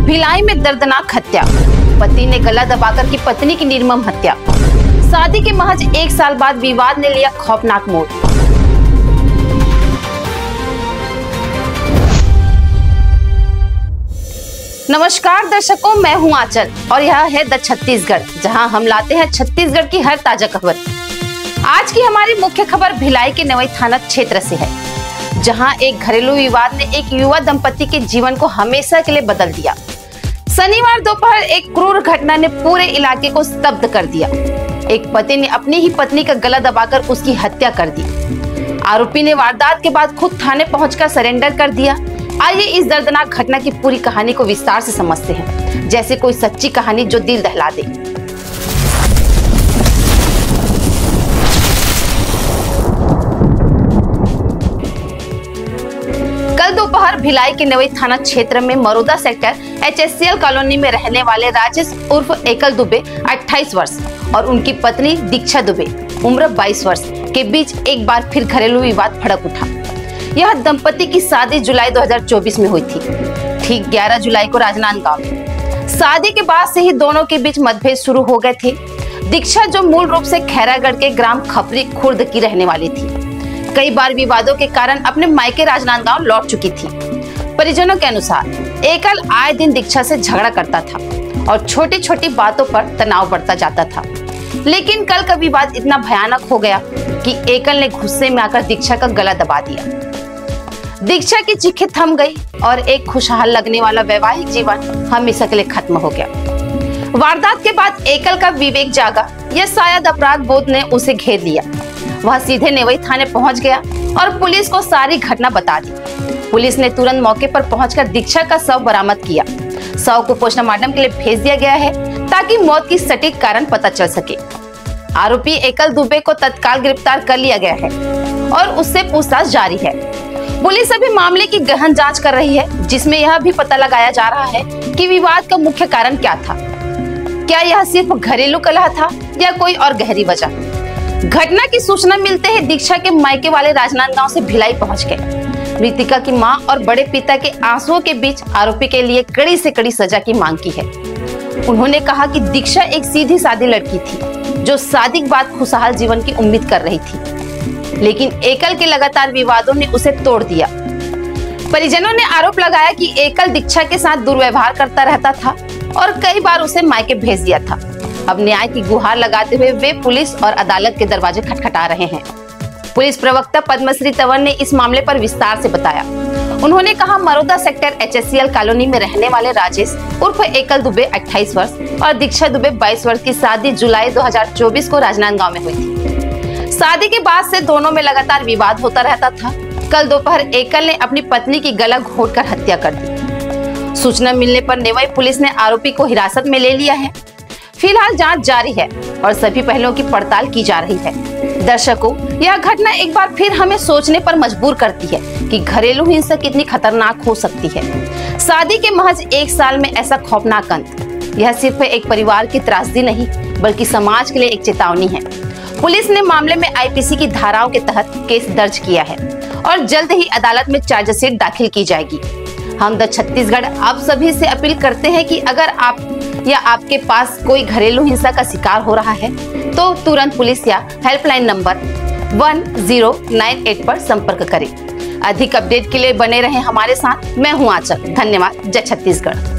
भिलाई में दर्दनाक हत्या, पति ने गला दबाकर की पत्नी की निर्मम हत्या। शादी के महज 1 साल बाद विवाद ने लिया खौफनाक मोड़। नमस्कार दर्शकों, मैं हूं आंचल और यह है द छत्तीसगढ़, जहां हम लाते हैं छत्तीसगढ़ की हर ताजा खबर। आज की हमारी मुख्य खबर भिलाई के नवई थाना क्षेत्र से है, जहां एक घरेलू विवाद ने एक युवा दंपति के जीवन को हमेशा के लिए बदल दिया। शनिवार दोपहर एक क्रूर घटना ने पूरे इलाके को स्तब्ध कर दिया। एक पति ने अपनी ही पत्नी का गला दबाकर उसकी हत्या कर दी। आरोपी ने वारदात के बाद खुद थाने पहुंचकर सरेंडर कर दिया। आइए इस दर्दनाक घटना की पूरी कहानी को विस्तार से समझते हैं, जैसे कोई सच्ची कहानी जो दिल दहला दे। कल दोपहर भिलाई के नवई थाना क्षेत्र में मरोदा सेक्टर HSCL कॉलोनी में रहने वाले राजेश उर्फ एकल दुबे 28 वर्ष और उनकी पत्नी दीक्षा दुबे उम्र 22 वर्ष के बीच एक बार फिर घरेलू विवाद भड़क उठा। यह दंपति की शादी जुलाई 2024 में हुई थी, ठीक 11 जुलाई को राजनांदगांव में। शादी के बाद से ही दोनों के बीच मतभेद शुरू हो गए थे। दीक्षा, जो मूल रूप से खैरागढ़ के ग्राम खपरी खुर्द की रहने वाली थी, कई बार विवादों के कारण अपने मायके राजनांदगांव लौट चुकी थी। परिजनों के अनुसार एकल आए दिन दीक्षा से झगड़ा करता था और छोटी छोटी बातों पर तनाव बढ़ता जाता था। लेकिन कल का विवाद इतना भयानक हो गया कि एकल ने गुस्से में आकर दीक्षा का गला दबा दिया। दीक्षा की चीखें थम गई और एक खुशहाल लगने वाला वैवाहिक जीवन हमेशा के लिए खत्म हो गया। वारदात के बाद एकल का विवेक जागा या शायद अपराध बोध ने उसे घेर लिया। वह सीधे नेवई थाने पहुंच गया और पुलिस को सारी घटना बता दी। पुलिस ने तुरंत मौके पर पहुंचकर दीक्षा का शव बरामद किया। शव को पोस्टमार्टम के लिए भेज दिया गया है ताकि मौत की सटीक कारण पता चल सके। आरोपी एकल दुबे को तत्काल गिरफ्तार कर लिया गया है और उससे पूछताछ जारी है। पुलिस अभी मामले की गहन जांच कर रही है, जिसमें यह भी पता लगाया जा रहा है कि विवाद का मुख्य कारण क्या था। क्या यह सिर्फ घरेलू कलह था या कोई और गहरी वजह? घटना की सूचना मिलते ही दीक्षा के मायके वाले राजनांदगांव से भिलाई पहुंच गए। मृतिका की मां और बड़े पिता के आंसुओं के बीच आरोपी के लिए कड़ी से कड़ी सजा की मांग की है। उन्होंने कहा कि दीक्षा एक सीधी सादी लड़की थी जो शादी के बाद खुशहाल जीवन की उम्मीद कर रही थी, लेकिन एकल के लगातार विवादों ने उसे तोड़ दिया। परिजनों ने आरोप लगाया कि एकल दीक्षा के साथ दुर्व्यवहार करता रहता था और कई बार उसे मायके भेज दिया था। अब न्याय की गुहार लगाते हुए वे पुलिस और अदालत के दरवाजे खटखटा रहे हैं। पुलिस प्रवक्ता पद्मश्री तंवर ने इस मामले पर विस्तार से बताया। उन्होंने कहा, मरोदा सेक्टर HSCL कॉलोनी में रहने वाले राजेश उर्फ एकल दुबे 28 वर्ष और दीक्षा दुबे 22 वर्ष की शादी जुलाई 2024 को राजनांदगांव में हुई थी। शादी के बाद से दोनों में लगातार विवाद होता रहता था। कल दोपहर एकल ने अपनी पत्नी की गला घोंटकर हत्या कर दी। सूचना मिलने पर नेवई पुलिस ने आरोपी को हिरासत में ले लिया है। फिलहाल जांच जारी है और सभी पहलुओं की पड़ताल की जा रही है। दर्शकों, यह घटना एक बार फिर हमें सोचने पर मजबूर करती है कि घरेलू हिंसा कितनी खतरनाक हो सकती है। शादी के महज 1 साल में ऐसा खौफनाक अंत, यह सिर्फ एक परिवार की त्रासदी नहीं बल्कि समाज के लिए एक चेतावनी है। पुलिस ने मामले में IPC की धाराओं के तहत केस दर्ज किया है और जल्द ही अदालत में चार्जशीट दाखिल की जाएगी। हम द छत्तीसगढ़ आप सभी से अपील करते हैं कि अगर आप या आपके पास कोई घरेलू हिंसा का शिकार हो रहा है तो तुरंत पुलिस या हेल्पलाइन नंबर 1098 पर संपर्क करें। अधिक अपडेट के लिए बने रहें हमारे साथ। मैं हूं आंचल। धन्यवाद। जय छत्तीसगढ़।